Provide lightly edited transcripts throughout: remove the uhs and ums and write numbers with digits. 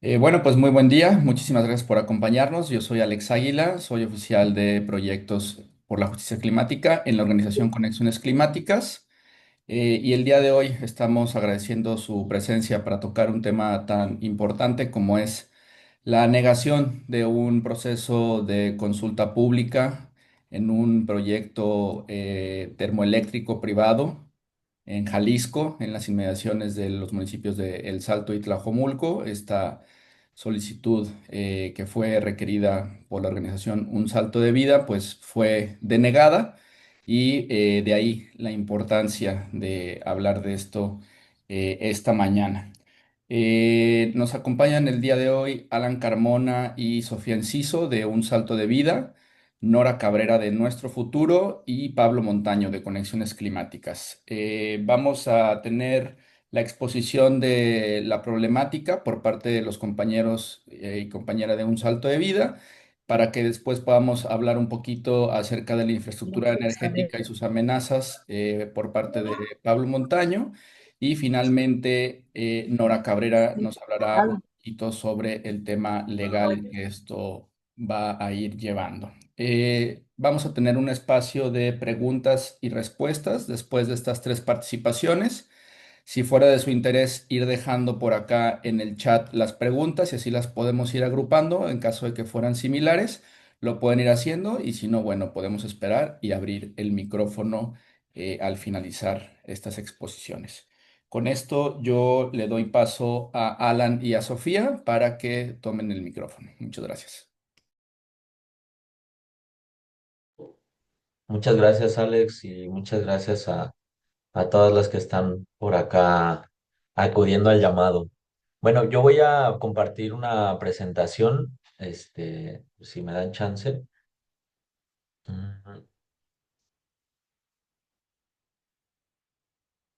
Bueno, pues muy buen día. Muchísimas gracias por acompañarnos. Yo soy Alex Águila, soy oficial de proyectos por la justicia climática en la organización Conexiones Climáticas. Y el día de hoy estamos agradeciendo su presencia para tocar un tema tan importante como es la negación de un proceso de consulta pública en un proyecto termoeléctrico privado en Jalisco, en las inmediaciones de los municipios de El Salto y Tlajomulco. Esta solicitud que fue requerida por la organización Un Salto de Vida, pues fue denegada y de ahí la importancia de hablar de esto esta mañana. Nos acompañan el día de hoy Alan Carmona y Sofía Enciso de Un Salto de Vida, Nora Cabrera de Nuestro Futuro y Pablo Montaño de Conexiones Climáticas. Vamos a tener la exposición de la problemática por parte de los compañeros y compañera de Un Salto de Vida, para que después podamos hablar un poquito acerca de la infraestructura energética y sus amenazas por parte de Pablo Montaño. Y finalmente, Nora Cabrera nos hablará un poquito sobre el tema legal que esto va a ir llevando. Vamos a tener un espacio de preguntas y respuestas después de estas tres participaciones. Si fuera de su interés, ir dejando por acá en el chat las preguntas y así las podemos ir agrupando en caso de que fueran similares. Lo pueden ir haciendo y si no, bueno, podemos esperar y abrir el micrófono al finalizar estas exposiciones. Con esto yo le doy paso a Alan y a Sofía para que tomen el micrófono. Muchas gracias. Muchas gracias, Alex, y muchas gracias a todas las que están por acá acudiendo al llamado. Bueno, yo voy a compartir una presentación, si me dan chance. Mm,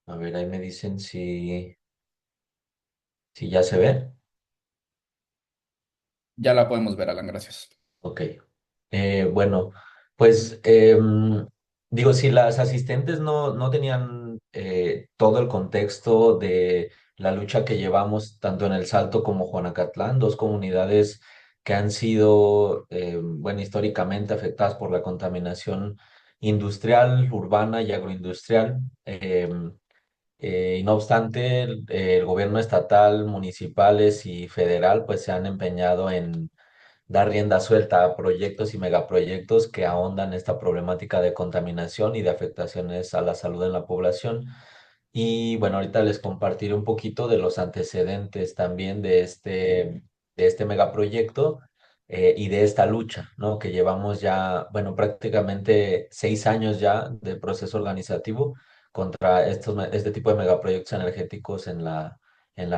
A ver, ahí me dicen si ya se ve. Ya la podemos ver, Alan, gracias. Ok. Bueno, pues digo, si las asistentes no tenían todo el contexto de la lucha que llevamos tanto en El Salto como Juanacatlán, dos comunidades que han sido, bueno, históricamente afectadas por la contaminación industrial, urbana y agroindustrial. Y no obstante, el gobierno estatal, municipales y federal pues se han empeñado en dar rienda suelta a proyectos y megaproyectos que ahondan esta problemática de contaminación y de afectaciones a la salud en la población. Y bueno, ahorita les compartiré un poquito de los antecedentes también de este megaproyecto y de esta lucha, ¿no? Que llevamos ya, bueno, prácticamente 6 años ya de proceso organizativo contra este tipo de megaproyectos energéticos en la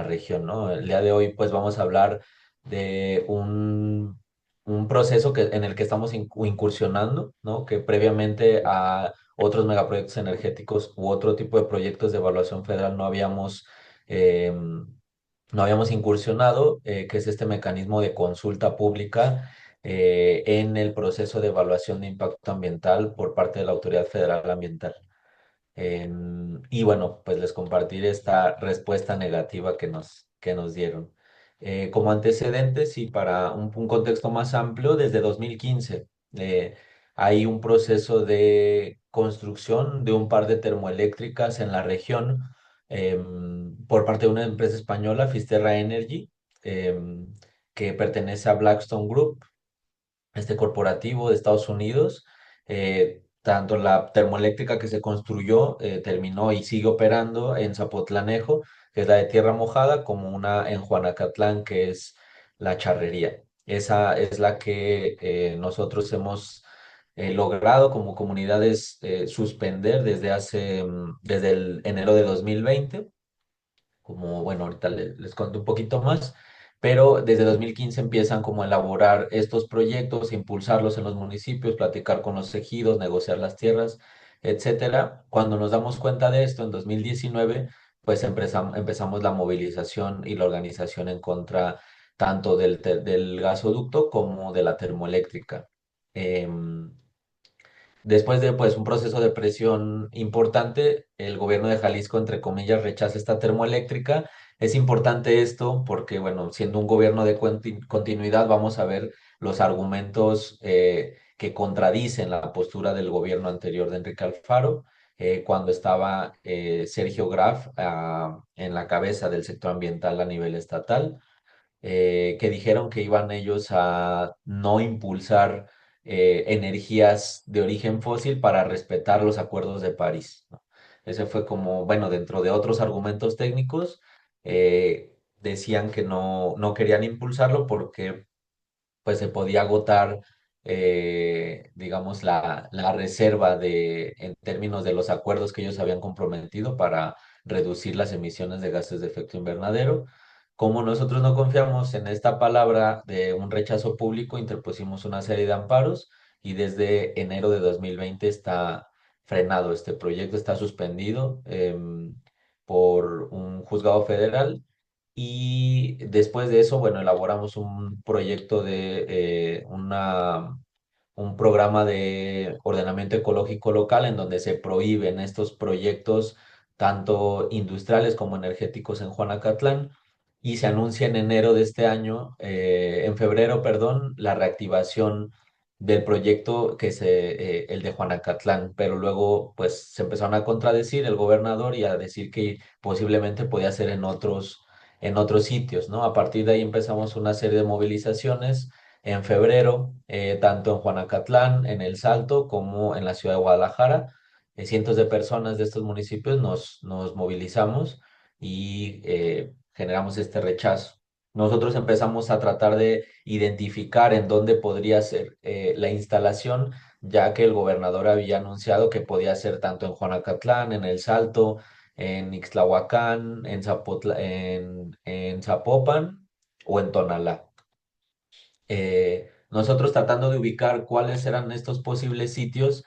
región, ¿no? El día de hoy, pues vamos a hablar de un proceso en el que estamos incursionando, ¿no? Que previamente a otros megaproyectos energéticos u otro tipo de proyectos de evaluación federal no habíamos incursionado, que es este mecanismo de consulta pública en el proceso de evaluación de impacto ambiental por parte de la Autoridad Federal Ambiental. Y bueno, pues les compartiré esta respuesta negativa que nos dieron. Como antecedentes y para un contexto más amplio, desde 2015 hay un proceso de construcción de un par de termoeléctricas en la región por parte de una empresa española, Fisterra Energy, que pertenece a Blackstone Group, este corporativo de Estados Unidos. Tanto la termoeléctrica que se construyó terminó y sigue operando en Zapotlanejo, que es la de Tierra Mojada, como una en Juanacatlán, que es la Charrería. Esa es la que nosotros hemos logrado como comunidades suspender desde el enero de 2020, como, bueno, ahorita les cuento un poquito más, pero desde 2015 empiezan como a elaborar estos proyectos, impulsarlos en los municipios, platicar con los ejidos, negociar las tierras, etcétera. Cuando nos damos cuenta de esto, en 2019, pues empezamos la movilización y la organización en contra tanto del gasoducto como de la termoeléctrica. Em, Después de pues un proceso de presión importante, el gobierno de Jalisco, entre comillas, rechaza esta termoeléctrica Es importante esto porque, bueno, siendo un gobierno de continuidad, vamos a ver los argumentos que contradicen la postura del gobierno anterior de Enrique Alfaro, cuando estaba Sergio Graf en la cabeza del sector ambiental a nivel estatal, que dijeron que iban ellos a no impulsar energías de origen fósil para respetar los acuerdos de París, ¿no? Ese fue como, bueno, dentro de otros argumentos técnicos, decían que no querían impulsarlo porque pues se podía agotar, digamos, la reserva en términos de los acuerdos que ellos habían comprometido para reducir las emisiones de gases de efecto invernadero. Como nosotros no confiamos en esta palabra de un rechazo público, interpusimos una serie de amparos y desde enero de 2020 está frenado este proyecto, está suspendido por un juzgado federal y después de eso, bueno, elaboramos un proyecto de un programa de ordenamiento ecológico local en donde se prohíben estos proyectos, tanto industriales como energéticos en Juanacatlán. Y se anuncia en enero de este año, en febrero, perdón, la reactivación del proyecto el de Juanacatlán, pero luego pues se empezaron a contradecir el gobernador y a decir que posiblemente podía ser en otros sitios, ¿no? A partir de ahí empezamos una serie de movilizaciones en febrero, tanto en Juanacatlán, en El Salto, como en la ciudad de Guadalajara. Cientos de personas de estos municipios nos movilizamos y generamos este rechazo. Nosotros empezamos a tratar de identificar en dónde podría ser la instalación, ya que el gobernador había anunciado que podía ser tanto en Juanacatlán, en El Salto, en Ixtlahuacán, en Zapopan o en Tonalá. Nosotros tratando de ubicar cuáles eran estos posibles sitios,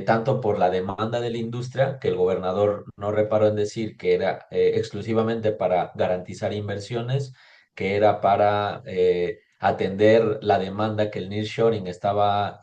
tanto por la demanda de la industria, que el gobernador no reparó en decir que era exclusivamente para garantizar inversiones, que era para atender la demanda que el nearshoring estaba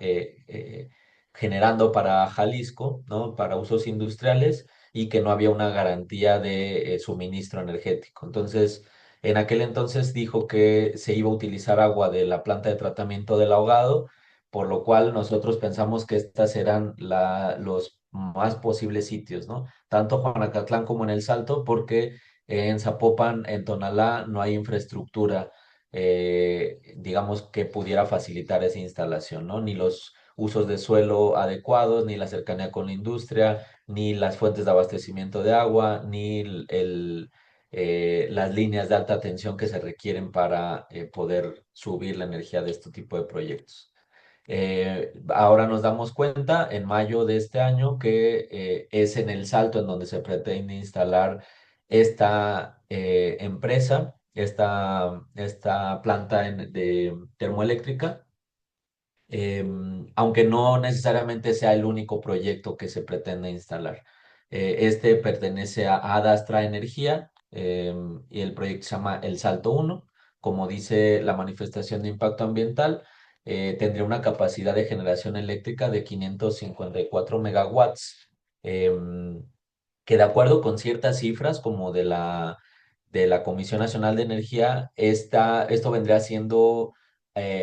generando para Jalisco, ¿no? Para usos industriales y que no había una garantía de suministro energético. Entonces, en aquel entonces dijo que se iba a utilizar agua de la planta de tratamiento del ahogado, por lo cual nosotros pensamos que estas eran los más posibles sitios, ¿no? Tanto Juanacatlán como en El Salto, porque en Zapopan, en Tonalá, no hay infraestructura, digamos, que pudiera facilitar esa instalación, ¿no? Ni los usos de suelo adecuados, ni la cercanía con la industria, ni las fuentes de abastecimiento de agua, ni las líneas de alta tensión que se requieren para poder subir la energía de este tipo de proyectos. Ahora nos damos cuenta en mayo de este año que es en El Salto en donde se pretende instalar esta empresa, esta planta de termoeléctrica, aunque no necesariamente sea el único proyecto que se pretende instalar. Este pertenece a Adastra Energía, y el proyecto se llama El Salto uno. Como dice la manifestación de impacto ambiental, tendría una capacidad de generación eléctrica de 554 megawatts, em, que de acuerdo con ciertas cifras como de la Comisión Nacional de Energía, esto vendría siendo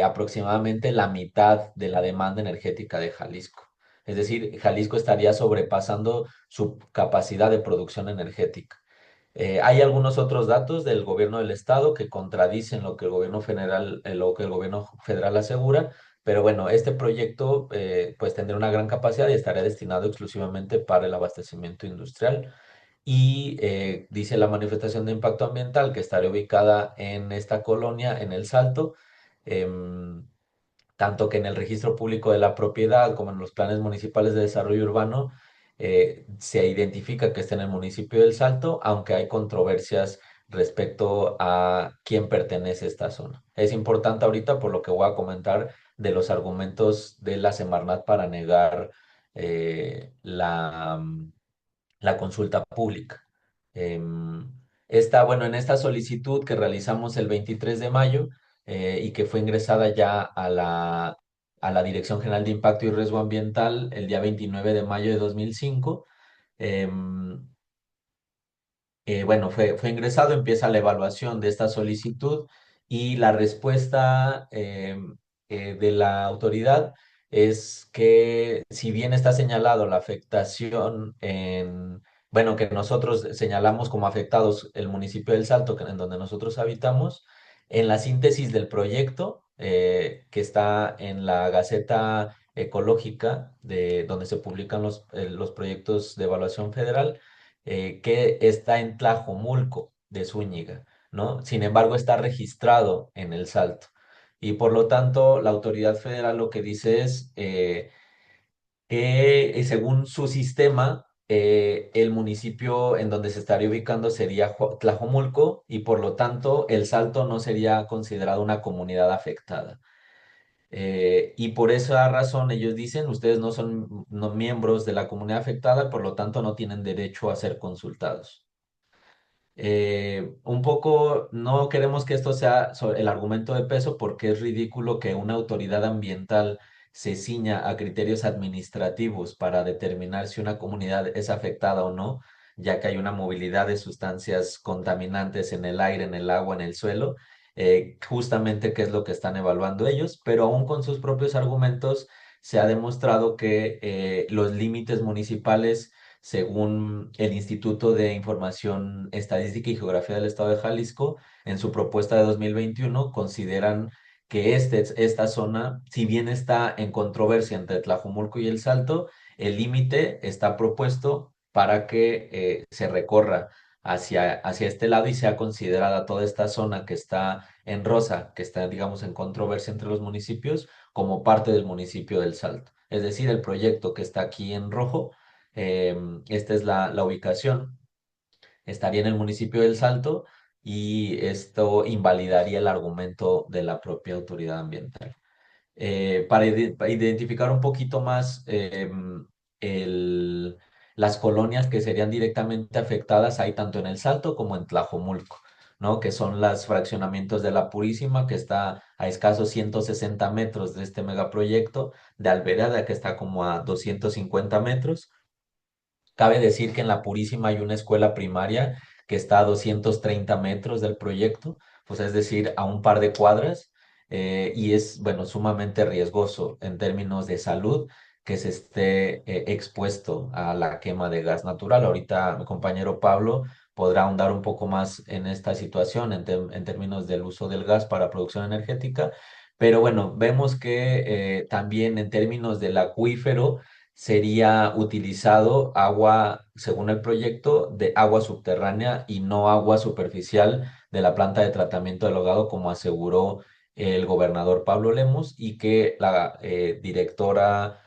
aproximadamente la mitad de la demanda energética de Jalisco. Es decir, Jalisco estaría sobrepasando su capacidad de producción energética. Hay algunos otros datos del gobierno del estado que contradicen lo que el gobierno federal asegura, pero bueno, este proyecto pues tendrá una gran capacidad y estaría destinado exclusivamente para el abastecimiento industrial. Y dice la manifestación de impacto ambiental que estaría ubicada en esta colonia, en El Salto, em, tanto que en el registro público de la propiedad como en los planes municipales de desarrollo urbano se identifica que está en el municipio del Salto, aunque hay controversias respecto a quién pertenece a esta zona. Es importante ahorita por lo que voy a comentar de los argumentos de la Semarnat para negar la consulta pública. Bueno, en esta solicitud que realizamos el 23 de mayo y que fue ingresada ya a la Dirección General de Impacto y Riesgo Ambiental el día 29 de mayo de 2005, em, bueno, fue ingresado, empieza la evaluación de esta solicitud y la respuesta de la autoridad es que si bien está señalado la afectación bueno, que nosotros señalamos como afectados el municipio del Salto, en donde nosotros habitamos, en la síntesis del proyecto, que está en la Gaceta Ecológica, donde se publican los proyectos de evaluación federal, que está en Tlajomulco de Zúñiga, ¿no? Sin embargo, está registrado en El Salto. Y por lo tanto, la autoridad federal lo que dice es que según su sistema, el municipio en donde se estaría ubicando sería Tlajomulco y por lo tanto El Salto no sería considerado una comunidad afectada. Y por esa razón ellos dicen, ustedes no son miembros de la comunidad afectada, por lo tanto no tienen derecho a ser consultados. Un poco no queremos que esto sea el argumento de peso porque es ridículo que una autoridad ambiental se ciña a criterios administrativos para determinar si una comunidad es afectada o no, ya que hay una movilidad de sustancias contaminantes en el aire, en el agua, en el suelo, justamente qué es lo que están evaluando ellos, pero aún con sus propios argumentos se ha demostrado que los límites municipales según el Instituto de Información Estadística y Geografía del Estado de Jalisco, en su propuesta de 2021, consideran que esta zona, si bien está en controversia entre Tlajomulco y El Salto, el límite está propuesto para que se recorra hacia este lado y sea considerada toda esta zona que está en rosa, que está, digamos, en controversia entre los municipios, como parte del municipio del Salto. Es decir, el proyecto que está aquí en rojo, esta es la ubicación. Estaría en el municipio del Salto y esto invalidaría el argumento de la propia autoridad ambiental. Para identificar un poquito más el- las colonias que serían directamente afectadas, hay tanto en El Salto como en Tlajomulco, ¿no? Que son los fraccionamientos de La Purísima, que está a escasos 160 metros de este megaproyecto, de Albereda, que está como a 250 metros. Cabe decir que en La Purísima hay una escuela primaria que está a 230 metros del proyecto, pues es decir, a un par de cuadras, y es, bueno, sumamente riesgoso en términos de salud que se esté expuesto a la quema de gas natural. Ahorita mi compañero Pablo podrá ahondar un poco más en esta situación en términos del uso del gas para producción energética, pero bueno, vemos que también en términos del acuífero, sería utilizado agua, según el proyecto, de agua subterránea y no agua superficial de la planta de tratamiento del ahogado, como aseguró el gobernador Pablo Lemus, y que la directora,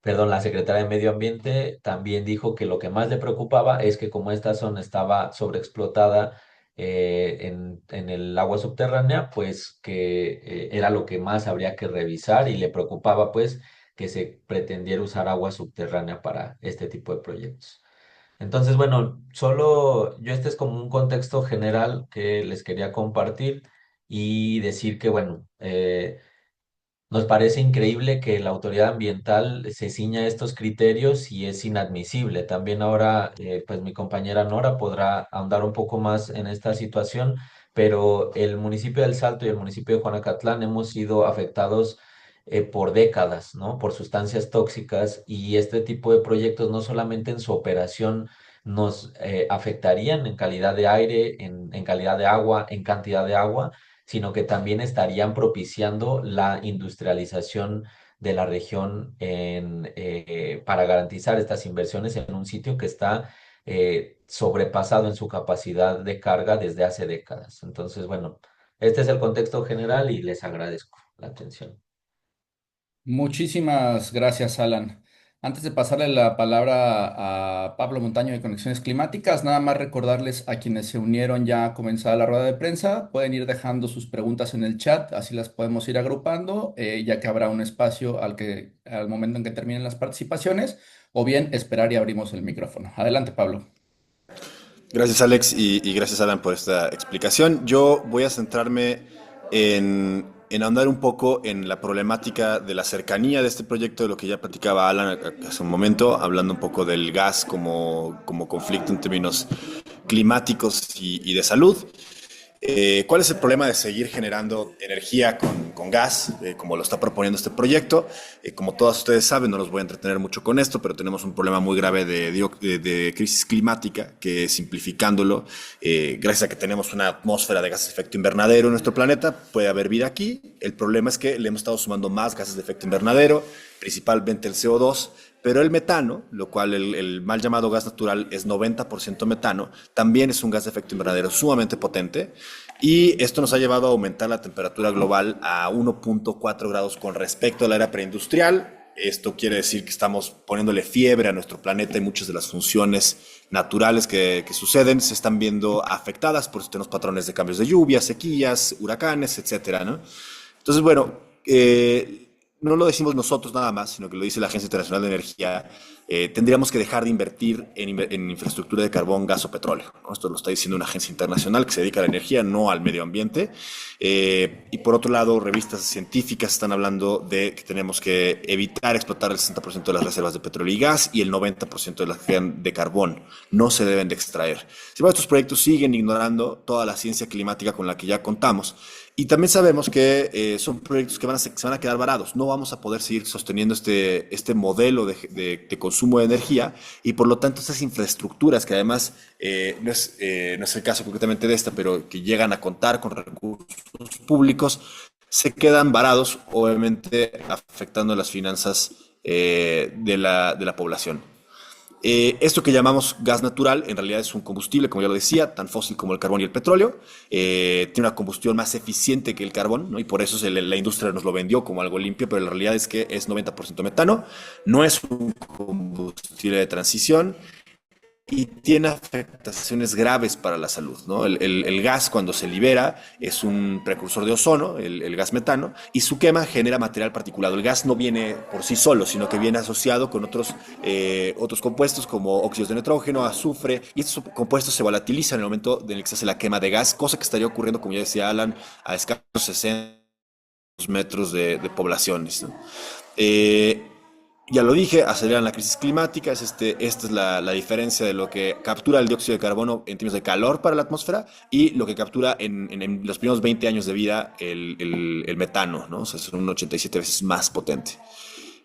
perdón, la secretaria de Medio Ambiente también dijo que lo que más le preocupaba es que como esta zona estaba sobreexplotada en el agua subterránea, pues que era lo que más habría que revisar y le preocupaba pues que se pretendiera usar agua subterránea para este tipo de proyectos. Entonces, bueno, solo yo este es como un contexto general que les quería compartir y decir que, bueno, nos parece increíble que la autoridad ambiental se ciña a estos criterios y es inadmisible. También ahora, pues mi compañera Nora podrá ahondar un poco más en esta situación, pero el municipio del Salto y el municipio de Juanacatlán hemos sido afectados por décadas, ¿no? Por sustancias tóxicas y este tipo de proyectos no solamente en su operación nos afectarían en calidad de aire, en calidad de agua, en cantidad de agua, sino que también estarían propiciando la industrialización de la región para garantizar estas inversiones en un sitio que está sobrepasado en su capacidad de carga desde hace décadas. Entonces, bueno, este es el contexto general y les agradezco la atención. Muchísimas gracias, Alan. Antes de pasarle la palabra a Pablo Montaño de Conexiones Climáticas, nada más recordarles a quienes se unieron ya a comenzar la rueda de prensa, pueden ir dejando sus preguntas en el chat, así las podemos ir agrupando, ya que habrá un espacio al momento en que terminen las participaciones, o bien esperar y abrimos el micrófono. Adelante, Pablo. Gracias Alex y gracias Alan por esta explicación. Yo voy a centrarme en ahondar un poco en la problemática de la cercanía de este proyecto, de lo que ya platicaba Alan hace un momento, hablando un poco del gas como conflicto en términos climáticos y de salud. ¿Cuál es el problema de seguir generando energía con gas, como lo está proponiendo este proyecto? Como todos ustedes saben, no los voy a entretener mucho con esto, pero tenemos un problema muy grave de crisis climática, que simplificándolo, gracias a que tenemos una atmósfera de gases de efecto invernadero en nuestro planeta, puede haber vida aquí. El problema es que le hemos estado sumando más gases de efecto invernadero, principalmente el CO2, pero el metano, lo cual el mal llamado gas natural es 90% metano, también es un gas de efecto invernadero sumamente potente y esto nos ha llevado a aumentar la temperatura global a 1.4 grados con respecto a la era preindustrial. Esto quiere decir que estamos poniéndole fiebre a nuestro planeta y muchas de las funciones naturales que suceden se están viendo afectadas por estos patrones de cambios de lluvia, sequías, huracanes, etcétera, ¿no? Entonces, bueno, no lo decimos nosotros nada más, sino que lo dice la Agencia Internacional de Energía. Tendríamos que dejar de invertir en infraestructura de carbón, gas o petróleo, ¿no? Esto lo está diciendo una agencia internacional que se dedica a la energía, no al medio ambiente. Y por otro lado, revistas científicas están hablando de que tenemos que evitar explotar el 60% de las reservas de petróleo y gas y el 90% de las de carbón. No se deben de extraer. Sin embargo, estos proyectos siguen ignorando toda la ciencia climática con la que ya contamos. Y también sabemos que son proyectos que se van a quedar varados. No vamos a poder seguir sosteniendo este modelo de consumo de energía y por lo tanto estas infraestructuras que además no es el caso concretamente de esta, pero que llegan a contar con recursos públicos, se quedan varados, obviamente afectando las finanzas de la población. Esto que llamamos gas natural en realidad es un combustible, como ya lo decía, tan fósil como el carbón y el petróleo. Tiene una combustión más eficiente que el carbón, ¿no? Y por eso la industria nos lo vendió como algo limpio, pero la realidad es que es 90% metano. No es un combustible de transición y tiene afectaciones graves para la salud, ¿no? El gas cuando se libera es un precursor de ozono, el gas metano, y su quema genera material particulado. El gas no viene por sí solo, sino que viene asociado con otros compuestos como óxidos de nitrógeno, azufre, y estos compuestos se volatilizan en el momento en el que se hace la quema de gas, cosa que estaría ocurriendo, como ya decía Alan, a escasos 60 metros de poblaciones, ¿no? Eh, ya lo dije, aceleran la crisis climática, esta es la diferencia de lo que captura el dióxido de carbono en términos de calor para la atmósfera y lo que captura en los primeros 20 años de vida el metano, ¿no? O sea, es un 87 veces más potente.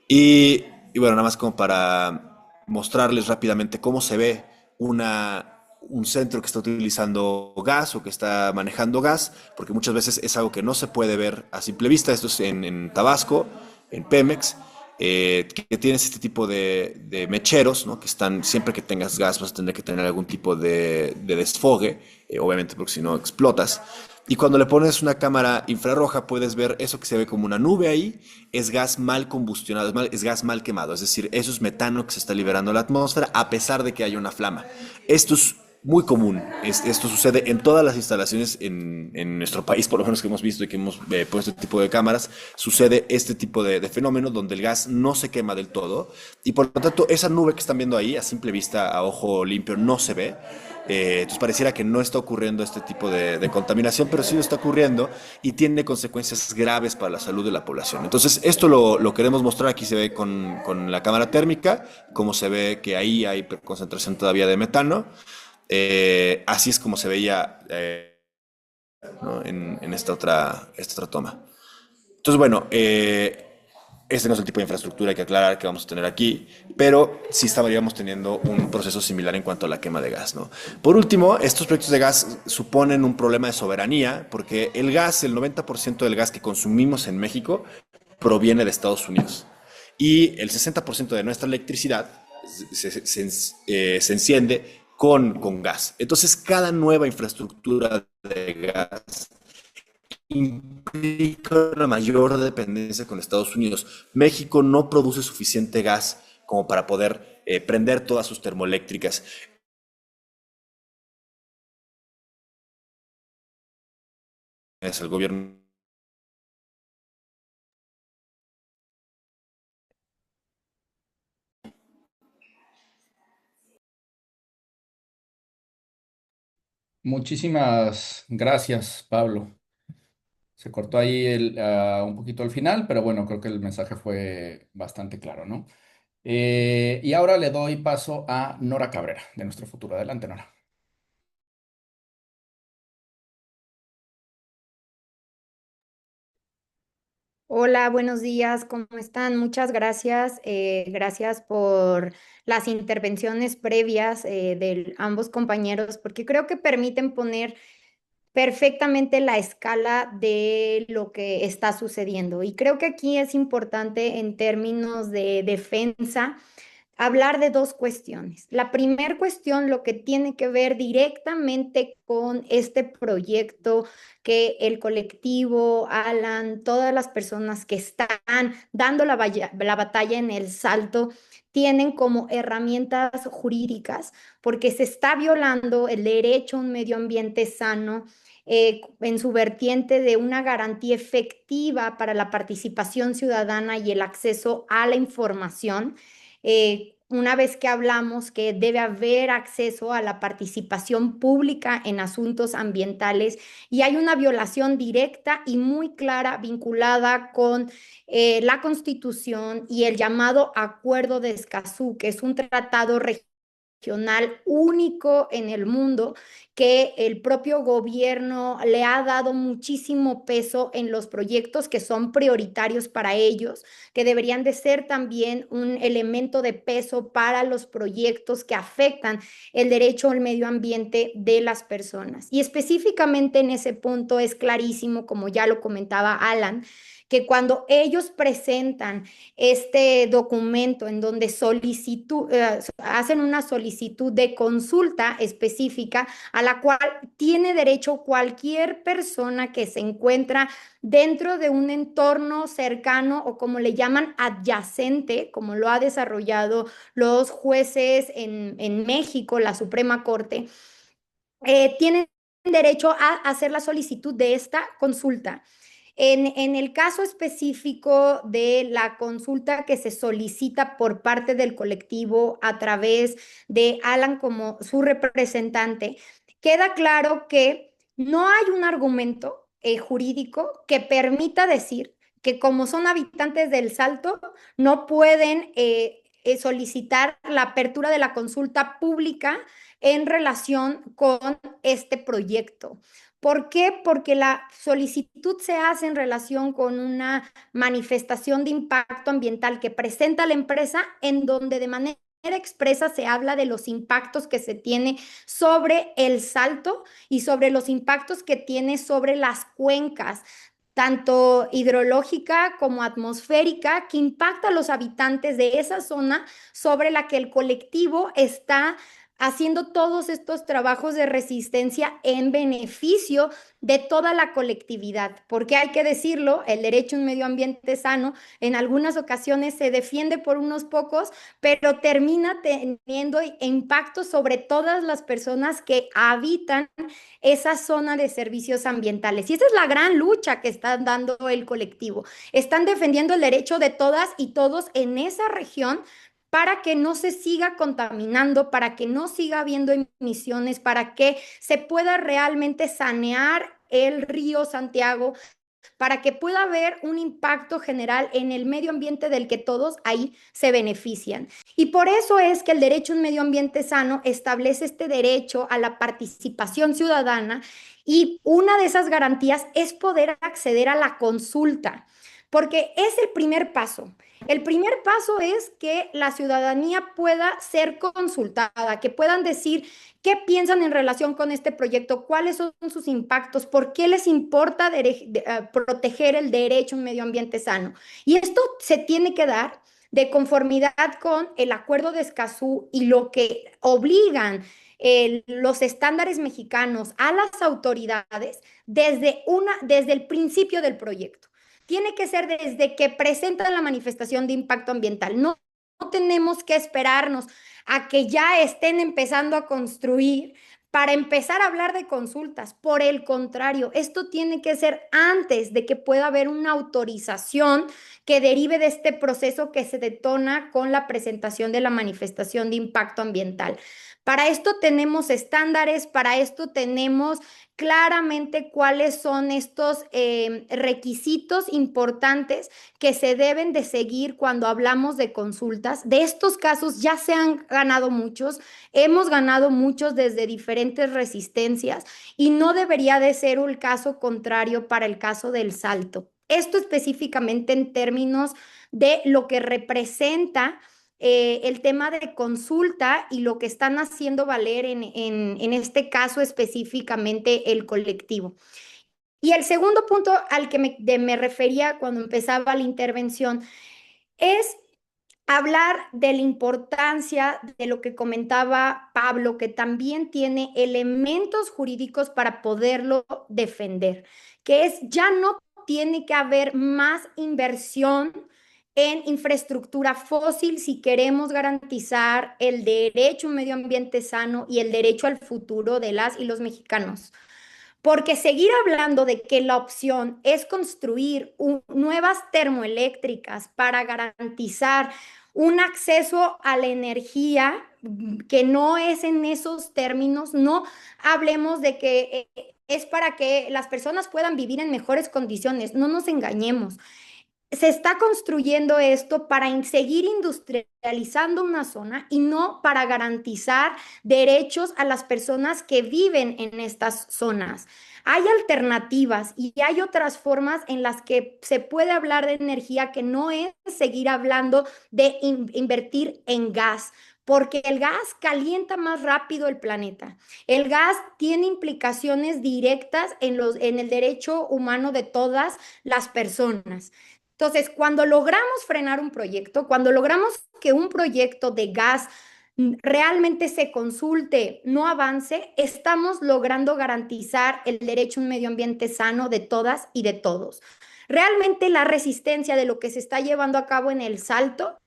Y bueno, nada más como para mostrarles rápidamente cómo se ve un centro que está utilizando gas o que está manejando gas, porque muchas veces es algo que no se puede ver a simple vista. Esto es en Tabasco, en Pemex, que tienes este tipo de mecheros, ¿no? Que están, siempre que tengas gas vas a tener que tener algún tipo de desfogue, obviamente porque si no explotas. Y cuando le pones una cámara infrarroja puedes ver eso que se ve como una nube ahí, es gas mal combustionado, es gas mal quemado, es decir, eso es metano que se está liberando a la atmósfera a pesar de que haya una flama. Esto es muy común, esto sucede en todas las instalaciones en nuestro país, por lo menos que hemos visto y que hemos puesto este tipo de cámaras, sucede este tipo de fenómeno donde el gas no se quema del todo y por lo tanto esa nube que están viendo ahí a simple vista, a ojo limpio, no se ve. Entonces pareciera que no está ocurriendo este tipo de contaminación, pero sí lo está ocurriendo y tiene consecuencias graves para la salud de la población. Entonces esto lo queremos mostrar, aquí se ve con la cámara térmica, cómo se ve que ahí hay concentración todavía de metano. Así es como se veía ¿no? en esta otra toma. Entonces, bueno, este no es el tipo de infraestructura, hay que aclarar que vamos a tener aquí, pero sí estaríamos teniendo un proceso similar en cuanto a la quema de gas, ¿no? Por último, estos proyectos de gas suponen un problema de soberanía, porque el gas, el 90% del gas que consumimos en México proviene de Estados Unidos. Y el 60% de nuestra electricidad se enciende con gas. Entonces, cada nueva infraestructura de gas implica una mayor dependencia con Estados Unidos. México no produce suficiente gas como para poder prender todas sus termoeléctricas. Es el gobierno. Muchísimas gracias, Pablo. Se cortó ahí un poquito al final, pero bueno, creo que el mensaje fue bastante claro, ¿no? Y ahora le doy paso a Nora Cabrera, de Nuestro Futuro. Adelante, Nora. Hola, buenos días, ¿cómo están? Muchas gracias. Gracias por las intervenciones previas de ambos compañeros, porque creo que permiten poner perfectamente la escala de lo que está sucediendo. Y creo que aquí es importante en términos de defensa hablar de dos cuestiones. La primera cuestión, lo que tiene que ver directamente con este proyecto que el colectivo, Alan, todas las personas que están dando la batalla en el Salto, tienen como herramientas jurídicas, porque se está violando el derecho a un medio ambiente sano en su vertiente de una garantía efectiva para la participación ciudadana y el acceso a la información. Una vez que hablamos que debe haber acceso a la participación pública en asuntos ambientales y hay una violación directa y muy clara vinculada con la Constitución y el llamado Acuerdo de Escazú, que es un tratado regional único en el mundo, que el propio gobierno le ha dado muchísimo peso en los proyectos que son prioritarios para ellos, que deberían de ser también un elemento de peso para los proyectos que afectan el derecho al medio ambiente de las personas. Y específicamente en ese punto es clarísimo, como ya lo comentaba Alan, que cuando ellos presentan este documento en donde hacen una solicitud de consulta específica a la cual tiene derecho cualquier persona que se encuentra dentro de un entorno cercano o como le llaman adyacente, como lo ha desarrollado los jueces en México, la Suprema Corte, tienen derecho a hacer la solicitud de esta consulta. En el caso específico de la consulta que se solicita por parte del colectivo a través de Alan como su representante, queda claro que no hay un argumento jurídico que permita decir que como son habitantes del Salto, no pueden solicitar la apertura de la consulta pública en relación con este proyecto. ¿Por qué? Porque la solicitud se hace en relación con una manifestación de impacto ambiental que presenta la empresa en donde de manera expresa se habla de los impactos que se tiene sobre el Salto y sobre los impactos que tiene sobre las cuencas, tanto hidrológica como atmosférica, que impacta a los habitantes de esa zona sobre la que el colectivo está haciendo todos estos trabajos de resistencia en beneficio de toda la colectividad, porque hay que decirlo, el derecho a un medio ambiente sano en algunas ocasiones se defiende por unos pocos, pero termina teniendo impacto sobre todas las personas que habitan esa zona de servicios ambientales. Y esa es la gran lucha que está dando el colectivo. Están defendiendo el derecho de todas y todos en esa región para que no se siga contaminando, para que no siga habiendo emisiones, para que se pueda realmente sanear el río Santiago, para que pueda haber un impacto general en el medio ambiente del que todos ahí se benefician. Y por eso es que el derecho a un medio ambiente sano establece este derecho a la participación ciudadana y una de esas garantías es poder acceder a la consulta, porque es el primer paso. El primer paso es que la ciudadanía pueda ser consultada, que puedan decir qué piensan en relación con este proyecto, cuáles son sus impactos, por qué les importa proteger el derecho a un medio ambiente sano. Y esto se tiene que dar de conformidad con el Acuerdo de Escazú y lo que obligan los estándares mexicanos a las autoridades desde el principio del proyecto. Tiene que ser desde que presentan la manifestación de impacto ambiental. No tenemos que esperarnos a que ya estén empezando a construir para empezar a hablar de consultas. Por el contrario, esto tiene que ser antes de que pueda haber una autorización que derive de este proceso que se detona con la presentación de la manifestación de impacto ambiental. Para esto tenemos estándares, para esto tenemos claramente cuáles son estos requisitos importantes que se deben de seguir cuando hablamos de consultas. De estos casos ya se han ganado muchos, hemos ganado muchos desde diferentes resistencias y no debería de ser un caso contrario para el caso del Salto. Esto específicamente en términos de lo que representa el tema de consulta y lo que están haciendo valer en este caso específicamente el colectivo. Y el segundo punto al que me refería cuando empezaba la intervención es hablar de la importancia de lo que comentaba Pablo, que también tiene elementos jurídicos para poderlo defender, que es ya no tiene que haber más inversión en infraestructura fósil si queremos garantizar el derecho a un medio ambiente sano y el derecho al futuro de las y los mexicanos. Porque seguir hablando de que la opción es construir nuevas termoeléctricas para garantizar un acceso a la energía que no es en esos términos, no hablemos de que es para que las personas puedan vivir en mejores condiciones, no nos engañemos. Se está construyendo esto para seguir industrializando una zona y no para garantizar derechos a las personas que viven en estas zonas. Hay alternativas y hay otras formas en las que se puede hablar de energía que no es seguir hablando de invertir en gas, porque el gas calienta más rápido el planeta. El gas tiene implicaciones directas en el derecho humano de todas las personas. Entonces, cuando logramos frenar un proyecto, cuando logramos que un proyecto de gas realmente se consulte, no avance, estamos logrando garantizar el derecho a un medio ambiente sano de todas y de todos. Realmente la resistencia de lo que se está llevando a cabo en el Salto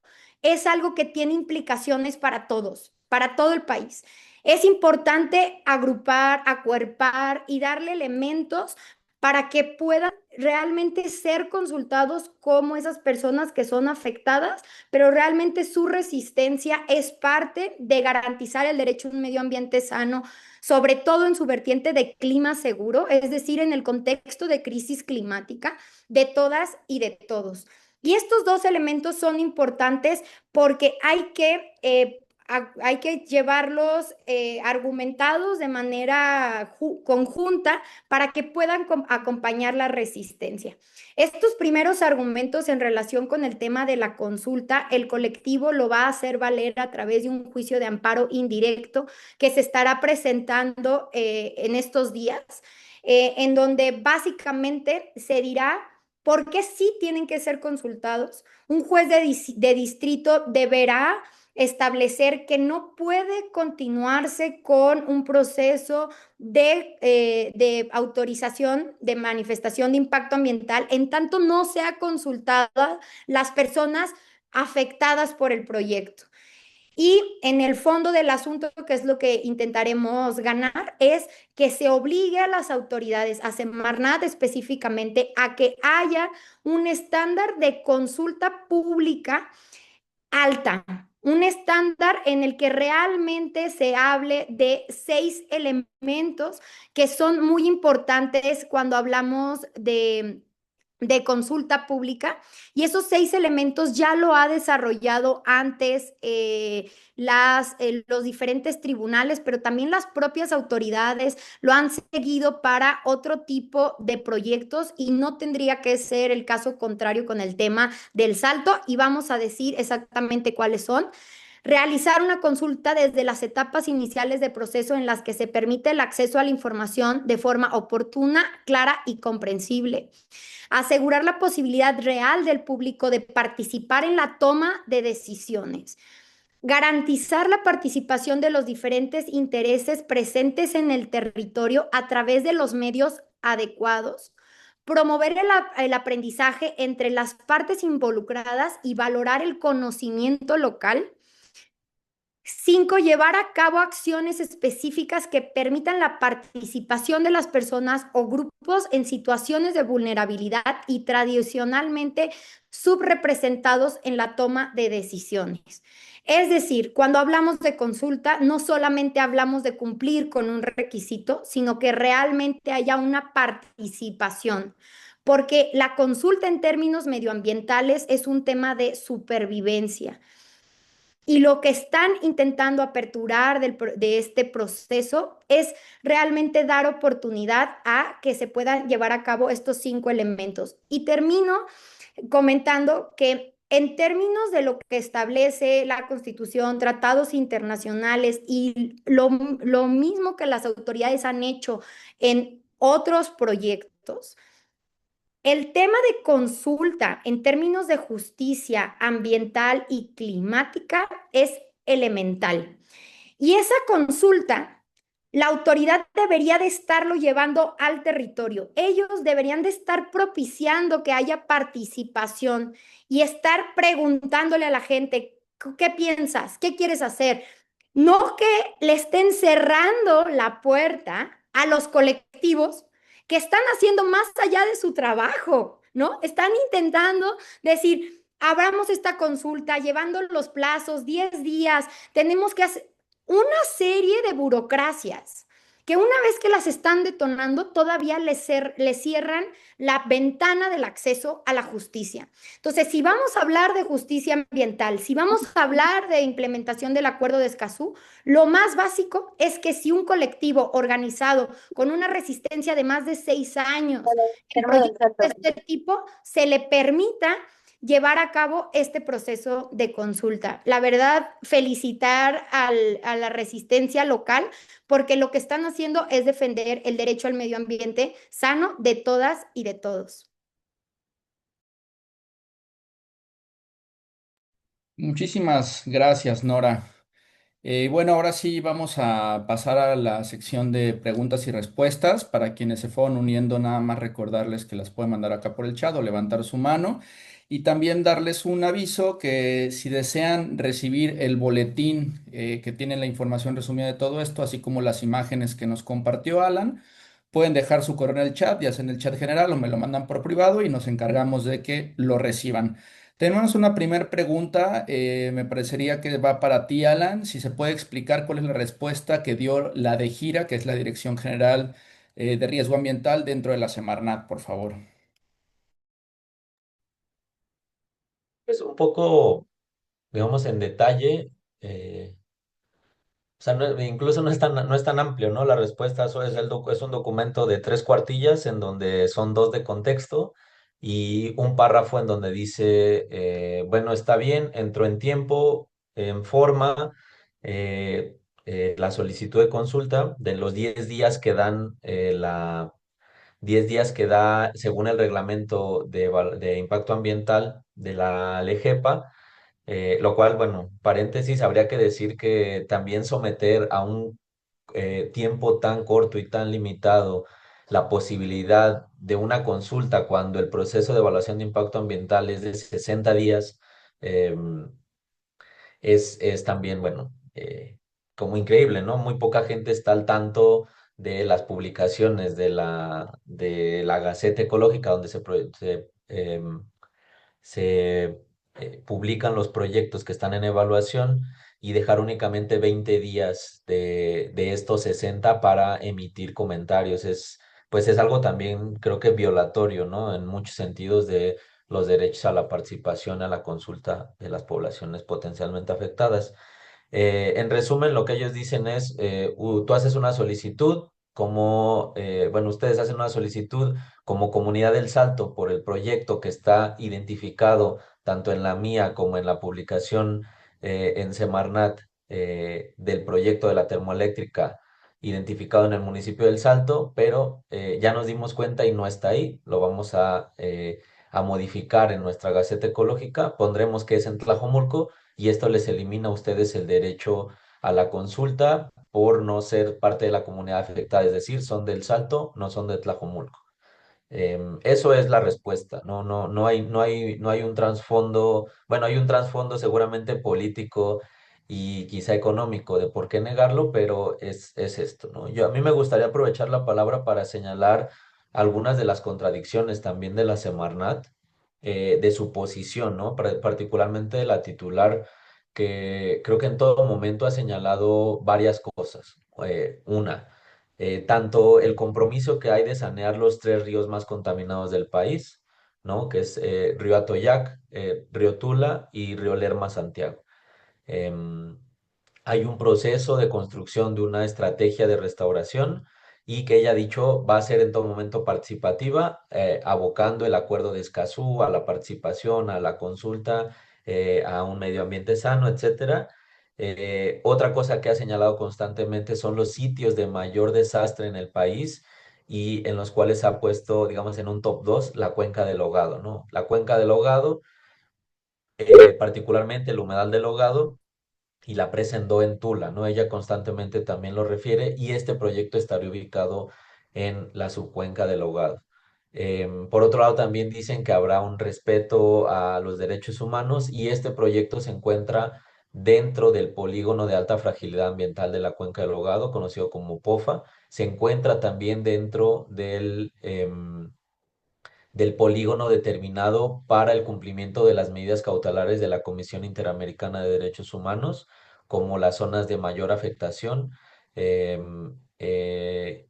es algo que tiene implicaciones para todos, para todo el país. Es importante agrupar, acuerpar y darle elementos para que puedan realmente ser consultados como esas personas que son afectadas, pero realmente su resistencia es parte de garantizar el derecho a un medio ambiente sano, sobre todo en su vertiente de clima seguro, es decir, en el contexto de crisis climática de todas y de todos. Y estos dos elementos son importantes porque hay que llevarlos argumentados de manera conjunta para que puedan acompañar la resistencia. Estos primeros argumentos en relación con el tema de la consulta, el colectivo lo va a hacer valer a través de un juicio de amparo indirecto que se estará presentando en estos días, en donde básicamente se dirá por qué sí tienen que ser consultados. Un juez de distrito deberá establecer que no puede continuarse con un proceso de autorización de manifestación de impacto ambiental en tanto no sea consultada las personas afectadas por el proyecto. Y en el fondo del asunto, que es lo que intentaremos ganar, es que se obligue a las autoridades, a Semarnat específicamente, a que haya un estándar de consulta pública alta, un estándar en el que realmente se hable de 6 elementos que son muy importantes cuando hablamos de consulta pública, y esos 6 elementos ya lo ha desarrollado antes los diferentes tribunales, pero también las propias autoridades lo han seguido para otro tipo de proyectos y no tendría que ser el caso contrario con el tema del Salto, y vamos a decir exactamente cuáles son. Realizar una consulta desde las etapas iniciales de proceso en las que se permite el acceso a la información de forma oportuna, clara y comprensible. Asegurar la posibilidad real del público de participar en la toma de decisiones. Garantizar la participación de los diferentes intereses presentes en el territorio a través de los medios adecuados. Promover el aprendizaje entre las partes involucradas y valorar el conocimiento local. 5, llevar a cabo acciones específicas que permitan la participación de las personas o grupos en situaciones de vulnerabilidad y tradicionalmente subrepresentados en la toma de decisiones. Es decir, cuando hablamos de consulta, no solamente hablamos de cumplir con un requisito, sino que realmente haya una participación, porque la consulta en términos medioambientales es un tema de supervivencia. Y lo que están intentando aperturar de este proceso es realmente dar oportunidad a que se puedan llevar a cabo estos 5 elementos. Y termino comentando que en términos de lo que establece la Constitución, tratados internacionales y lo mismo que las autoridades han hecho en otros proyectos, el tema de consulta en términos de justicia ambiental y climática es elemental. Y esa consulta, la autoridad debería de estarlo llevando al territorio. Ellos deberían de estar propiciando que haya participación y estar preguntándole a la gente, ¿qué piensas? ¿Qué quieres hacer? No que le estén cerrando la puerta a los colectivos que están haciendo más allá de su trabajo, ¿no? Están intentando decir, abramos esta consulta, llevando los plazos, 10 días, tenemos que hacer una serie de burocracias que una vez que las están detonando, todavía le cierran la ventana del acceso a la justicia. Entonces, si vamos a hablar de justicia ambiental, si vamos a hablar de implementación del Acuerdo de Escazú, lo más básico es que si un colectivo organizado con una resistencia de más de 6 años en proyectos de este tipo, se le permita llevar a cabo este proceso de consulta. La verdad, felicitar a la resistencia local porque lo que están haciendo es defender el derecho al medio ambiente sano de todas y de todos. Muchísimas gracias, Nora. Bueno, ahora sí vamos a pasar a la sección de preguntas y respuestas. Para quienes se fueron uniendo, nada más recordarles que las pueden mandar acá por el chat o levantar su mano. Y también darles un aviso que si desean recibir el boletín que tiene la información resumida de todo esto, así como las imágenes que nos compartió Alan, pueden dejar su correo en el chat, ya sea en el chat general o me lo mandan por privado y nos encargamos de que lo reciban. Tenemos una primera pregunta, me parecería que va para ti, Alan. Si se puede explicar cuál es la respuesta que dio la de Gira, que es la Dirección General de Riesgo Ambiental dentro de la Semarnat, por favor. Es un poco, digamos, en detalle. eh, O sea, incluso no es tan amplio, ¿no? La respuesta eso es un documento de 3 cuartillas en donde son dos de contexto y un párrafo en donde dice, bueno, está bien, entró en tiempo, en forma, eh, la solicitud de consulta de los 10 días que dan 10 días que da según el reglamento de impacto ambiental de la LEGEPA, lo cual, bueno, paréntesis, habría que decir que también someter a un tiempo tan corto y tan limitado la posibilidad de una consulta cuando el proceso de evaluación de impacto ambiental es de 60 días, es también, bueno, como increíble, ¿no? Muy poca gente está al tanto de las publicaciones de la Gaceta Ecológica donde se publican los proyectos que están en evaluación y dejar únicamente 20 días de estos 60 para emitir comentarios. Pues es algo también, creo que violatorio, ¿no? En muchos sentidos de los derechos a la participación, a la consulta de las poblaciones potencialmente afectadas. En resumen, lo que ellos dicen es, tú haces una solicitud bueno, ustedes hacen una solicitud como Comunidad del Salto por el proyecto que está identificado tanto en la mía como en la publicación en Semarnat del proyecto de la termoeléctrica identificado en el municipio del Salto, pero ya nos dimos cuenta y no está ahí. Lo vamos a modificar en nuestra Gaceta Ecológica. Pondremos que es en Tlajomulco y esto les elimina a ustedes el derecho a la consulta por no ser parte de la comunidad afectada, es decir, son del Salto, no son de Tlajomulco. Eso es la respuesta. No hay un trasfondo, bueno, hay un trasfondo seguramente político y quizá económico de por qué negarlo, pero es esto, ¿no? A mí me gustaría aprovechar la palabra para señalar algunas de las contradicciones también de la Semarnat, de su posición, ¿no? Particularmente de la titular, que creo que en todo momento ha señalado varias cosas. Una, tanto el compromiso que hay de sanear los 3 ríos más contaminados del país, ¿no? Que es Río Atoyac, Río Tula y Río Lerma Santiago. Em, Hay un proceso de construcción de una estrategia de restauración y que ella ha dicho va a ser en todo momento participativa, abocando el acuerdo de Escazú a la participación, a la consulta, a un medio ambiente sano, etcétera. Otra cosa que ha señalado constantemente son los sitios de mayor desastre en el país y en los cuales ha puesto, digamos, en un top 2 la cuenca del Hogado, ¿no? La cuenca del Hogado, particularmente el humedal del Hogado, y la presentó en Tula, ¿no? Ella constantemente también lo refiere y este proyecto estaría ubicado en la subcuenca del Hogado. Por otro lado, también dicen que habrá un respeto a los derechos humanos y este proyecto se encuentra dentro del polígono de alta fragilidad ambiental de la cuenca del Hogado, conocido como POFA. Se encuentra también dentro del polígono determinado para el cumplimiento de las medidas cautelares de la Comisión Interamericana de Derechos Humanos, como las zonas de mayor afectación.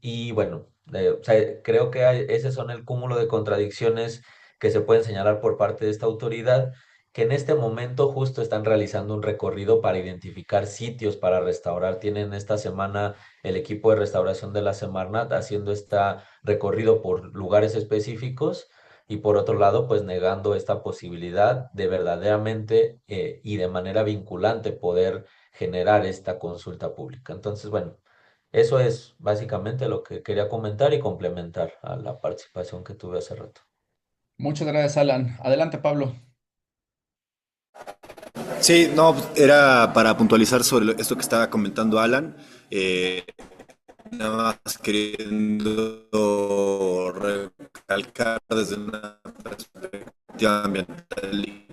Y bueno, o sea, creo que ese son el cúmulo de contradicciones que se pueden señalar por parte de esta autoridad, que en este momento justo están realizando un recorrido para identificar sitios para restaurar. Tienen esta semana el equipo de restauración de la Semarnat haciendo este recorrido por lugares específicos y por otro lado, pues negando esta posibilidad de verdaderamente y de manera vinculante poder generar esta consulta pública. Entonces, bueno, eso es básicamente lo que quería comentar y complementar a la participación que tuve hace rato. Muchas gracias, Alan. Adelante, Pablo. Sí, no, era para puntualizar sobre esto que estaba comentando Alan. Eh, Nada más queriendo recalcar desde una perspectiva ambiental y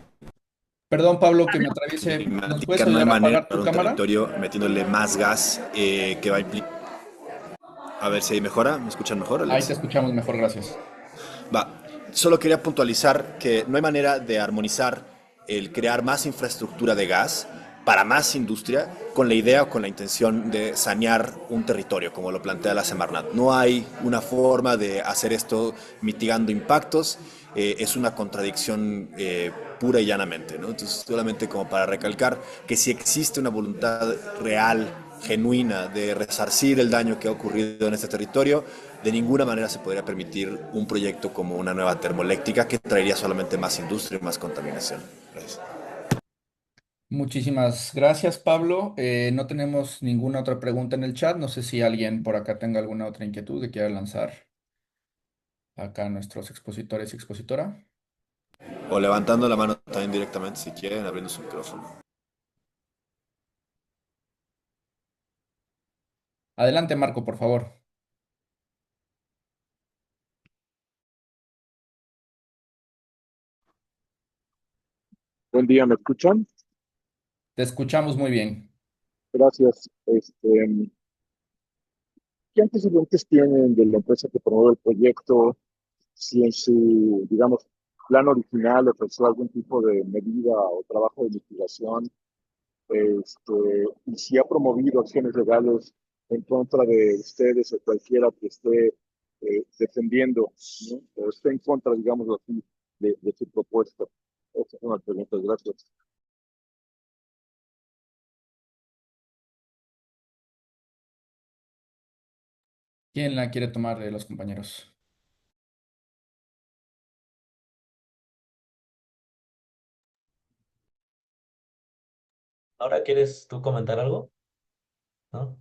Perdón, Pablo, que me atraviese. ¿Nos puedes climática, no hay ayudar a manera de apagar tu explorar un cámara? territorio metiéndole más gas que va a implicar. A ver si ahí mejora. ¿Me escuchan mejor, Ahí te Alex? escuchamos mejor, gracias. Va, solo quería puntualizar que no hay manera de armonizar el crear más infraestructura de gas para más industria con la idea o con la intención de sanear un territorio, como lo plantea la Semarnat. No hay una forma de hacer esto mitigando impactos, es una contradicción pura y llanamente, ¿no? Entonces, solamente como para recalcar que si existe una voluntad real, genuina, de resarcir el daño que ha ocurrido en este territorio, de ninguna manera se podría permitir un proyecto como una nueva termoeléctrica que traería solamente más industria y más contaminación. Gracias. Muchísimas gracias, Pablo. No tenemos ninguna otra pregunta en el chat. No sé si alguien por acá tenga alguna otra inquietud que quiera lanzar acá a nuestros expositores y expositora. O levantando la mano también directamente si quieren, abriendo su micrófono. Adelante, Marco, por favor. Buen día, ¿me escuchan? Te escuchamos muy bien. Gracias. ¿Qué antecedentes tienen de la empresa que promueve el proyecto? Si en su, digamos, plan original ofreció algún tipo de medida o trabajo de mitigación, y si ha promovido acciones legales en contra de ustedes o cualquiera que esté defendiendo, ¿no? O esté en contra, digamos así, de su propuesta. Esas son las preguntas. Gracias. ¿Quién la quiere tomar de los compañeros? Ahora, ¿quieres tú comentar algo? ¿No?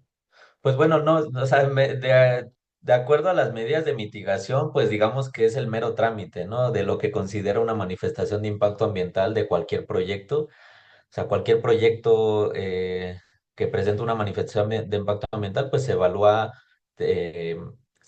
Pues bueno, no, o sea, de acuerdo a las medidas de mitigación, pues digamos que es el mero trámite, ¿no? De lo que considera una manifestación de impacto ambiental de cualquier proyecto. O sea, cualquier proyecto que presente una manifestación de impacto ambiental, pues se evalúa, se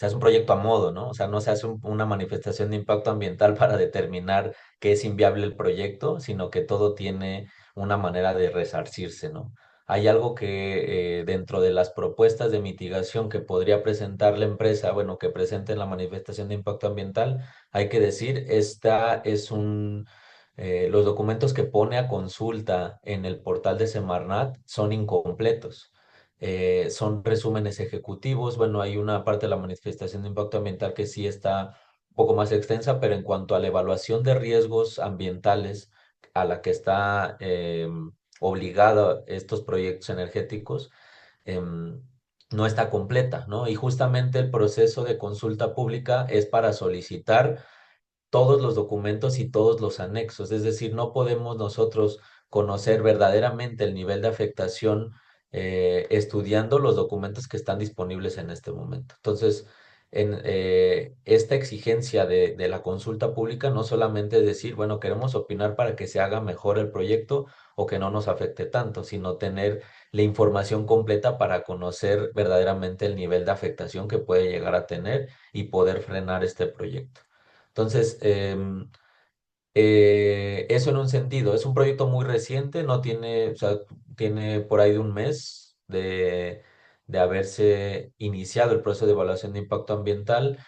hace un proyecto a modo, ¿no? O sea, no se hace una manifestación de impacto ambiental para determinar que es inviable el proyecto, sino que todo tiene una manera de resarcirse, ¿no? Hay algo que dentro de las propuestas de mitigación que podría presentar la empresa, bueno, que presente la manifestación de impacto ambiental, hay que decir, esta es los documentos que pone a consulta en el portal de Semarnat son incompletos. Son resúmenes ejecutivos. Bueno, hay una parte de la manifestación de impacto ambiental que sí está un poco más extensa, pero en cuanto a la evaluación de riesgos ambientales a la que está obligada a estos proyectos energéticos, em, no está completa, ¿no? Y justamente el proceso de consulta pública es para solicitar todos los documentos y todos los anexos. Es decir, no podemos nosotros conocer verdaderamente el nivel de afectación estudiando los documentos que están disponibles en este momento. Entonces, esta exigencia de la consulta pública no solamente es decir, bueno, queremos opinar para que se haga mejor el proyecto o que no nos afecte tanto, sino tener la información completa para conocer verdaderamente el nivel de afectación que puede llegar a tener y poder frenar este proyecto. Entonces, eso en un sentido, es un proyecto muy reciente, no tiene, o sea, tiene por ahí de un mes de haberse iniciado el proceso de evaluación de impacto ambiental.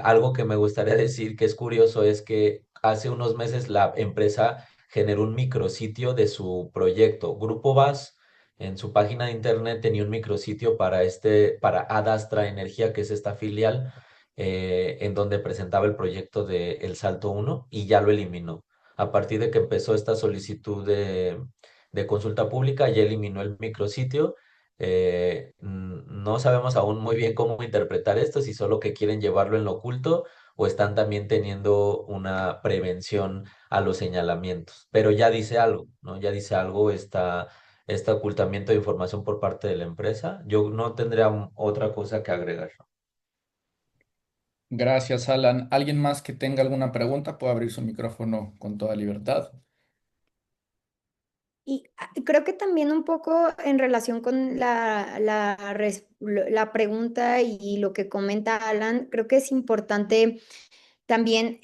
Algo que me gustaría decir que es curioso es que hace unos meses la empresa generó un micrositio de su proyecto. Grupo VAS en su página de internet tenía un micrositio para Adastra Energía, que es esta filial en donde presentaba el proyecto de El Salto uno y ya lo eliminó. A partir de que empezó esta solicitud de consulta pública, ya eliminó el micrositio. No sabemos aún muy bien cómo interpretar esto, si solo que quieren llevarlo en lo oculto o están también teniendo una prevención a los señalamientos. Pero ya dice algo, ¿no? Ya dice algo este ocultamiento de información por parte de la empresa. Yo no tendría otra cosa que agregar. Gracias, Alan. ¿Alguien más que tenga alguna pregunta puede abrir su micrófono con toda libertad? Y creo que también un poco en relación con la pregunta y lo que comenta Alan, creo que es importante también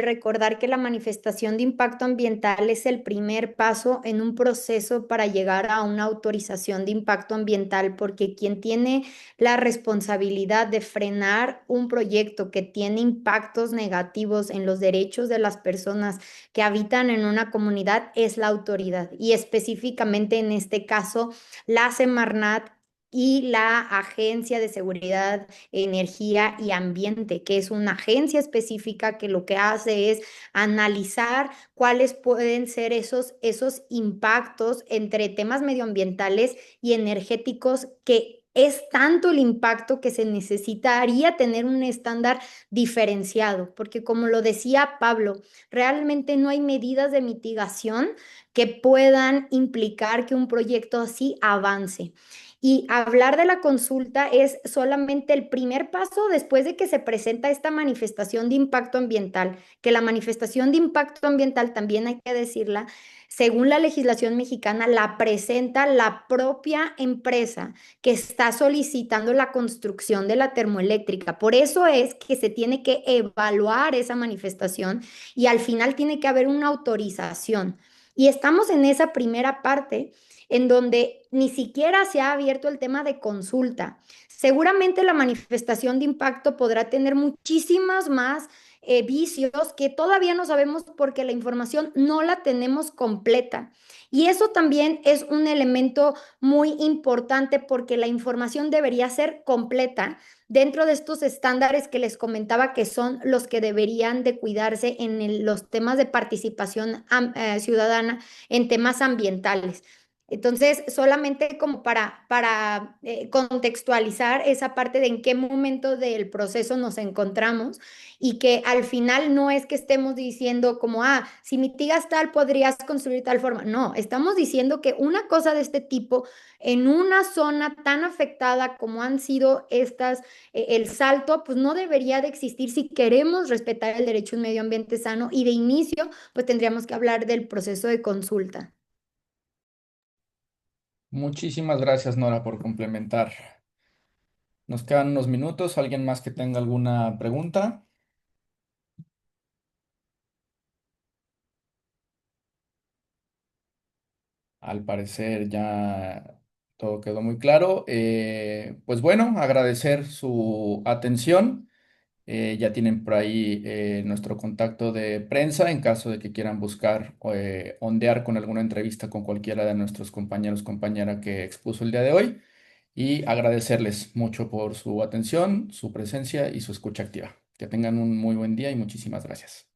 recordar que la manifestación de impacto ambiental es el primer paso en un proceso para llegar a una autorización de impacto ambiental, porque quien tiene la responsabilidad de frenar un proyecto que tiene impactos negativos en los derechos de las personas que habitan en una comunidad es la autoridad y específicamente en este caso la Semarnat y la Agencia de Seguridad, Energía y Ambiente, que es una agencia específica que lo que hace es analizar cuáles pueden ser esos impactos entre temas medioambientales y energéticos que es tanto el impacto que se necesitaría tener un estándar diferenciado, porque como lo decía Pablo, realmente no hay medidas de mitigación que puedan implicar que un proyecto así avance. Y hablar de la consulta es solamente el primer paso después de que se presenta esta manifestación de impacto ambiental, que la manifestación de impacto ambiental, también hay que decirla, según la legislación mexicana, la presenta la propia empresa que está solicitando la construcción de la termoeléctrica. Por eso es que se tiene que evaluar esa manifestación y al final tiene que haber una autorización. Y estamos en esa primera parte en donde ni siquiera se ha abierto el tema de consulta. Seguramente la manifestación de impacto podrá tener muchísimas más vicios que todavía no sabemos porque la información no la tenemos completa. Y eso también es un elemento muy importante porque la información debería ser completa dentro de estos estándares que les comentaba que son los que deberían de cuidarse en los temas de participación ciudadana en temas ambientales. Entonces, solamente como para contextualizar esa parte de en qué momento del proceso nos encontramos y que al final no es que estemos diciendo como, si mitigas tal, podrías construir tal forma. No, estamos diciendo que una cosa de este tipo en una zona tan afectada como han sido estas, el Salto, pues no debería de existir si queremos respetar el derecho a un medio ambiente sano y de inicio, pues tendríamos que hablar del proceso de consulta. Muchísimas gracias, Nora, por complementar. Nos quedan unos minutos. ¿Alguien más que tenga alguna pregunta? Al parecer ya todo quedó muy claro. Pues bueno, agradecer su atención. Ya tienen por ahí nuestro contacto de prensa en caso de que quieran buscar ondear con alguna entrevista con cualquiera de nuestros compañeros, compañera que expuso el día de hoy. Y agradecerles mucho por su atención, su presencia y su escucha activa. Que tengan un muy buen día y muchísimas gracias.